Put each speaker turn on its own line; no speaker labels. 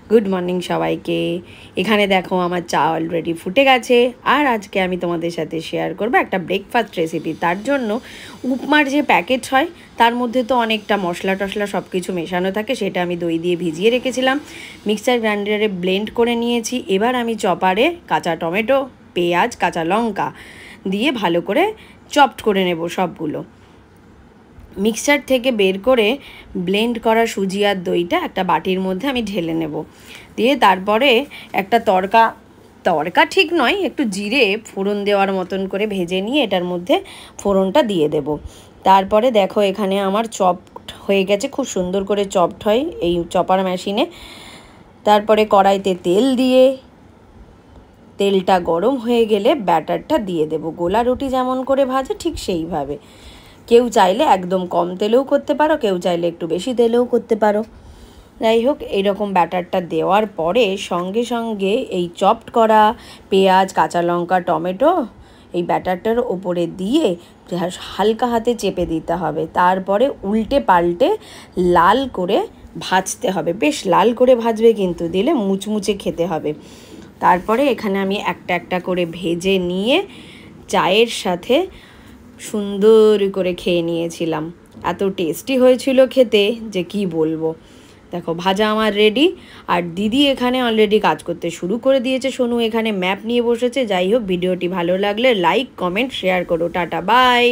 Good morning সবাইকে। এখানে দেখো আমার চা অলরেডি ফুটে গেছে। আর আজকে আমি তোমাদের সাথে শেয়ার করবো একটা ব্রেকফাস্ট রেসিপি। তার জন্য উপমার যে প্যাকেট হয় তার মধ্যে তো অনেকটা মশলা টশলা সব কিছু মেশানো থাকে, সেটা আমি দই দিয়ে ভিজিয়ে রেখেছিলাম, মিক্সার গ্রাইন্ডারে ব্লেন্ড করে নিয়েছি। এবার আমি চপারে কাঁচা টমেটো, পেঁয়াজ, কাঁচা লঙ্কা দিয়ে ভালো করে চপড করে নেব সবগুলো। মিক্সার থেকে বের করে ব্লেন্ড করা সুজি আর দইটা একটা বাটির মধ্যে আমি ঢেলে নেব। দিয়ে তারপরে একটা তড়কা ঠিক নয়, একটু জিরে ফোড়ন দেওয়ার মতন করে ভেজে নিয়ে এটার মধ্যে ফোড়নটা দিয়ে দেব। তারপরে দেখো এখানে আমার চপড হয়ে গেছে, খুব সুন্দর করে চপড হয় এই চপার মেশিনে। তারপরে কড়াইতে তেল দিয়ে তেলটা গরম হয়ে গেলে ব্যাটারটা দিয়ে দেব। গোলা রুটি যেমন করে ভাজে ঠিক সেইভাবে। কেউ চাইলে একদম কম তেলেও করতে পারো, কেউ চাইলে একটু বেশি তেলেও করতে পারো। যাই হোক, এইরকম ব্যাটারটা দেওয়ার পরে সঙ্গে সঙ্গে এই চপড করা পেঁয়াজ, কাঁচা লঙ্কা, টমেটো এই ব্যাটারটার ওপরে দিয়ে হালকা হাতে চেপে দিতে হবে। তারপরে উল্টে পাল্টে লাল করে ভাজতে হবে, বেশ লাল করে ভাজবে কিন্তু, দিলে মুচমুচে খেতে হবে। তারপরে এখানে আমি একটা একটা করে ভেজে নিয়ে চায়ের সাথে সুন্দর করে খেয়ে নিয়েছিলাম। এত টেস্টি হয়েছিল খেতে যে কি বলবো। দেখো ভাজা আমার রেডি, আর দিদি এখানে অলরেডি কাজ করতে শুরু করে দিয়েছে। সোনু এখানে ম্যাপ নিয়ে বসেছে। যাই হোক, ভিডিওটি ভালো লাগলে লাইক, কমেন্ট, শেয়ার করো। Tata, by.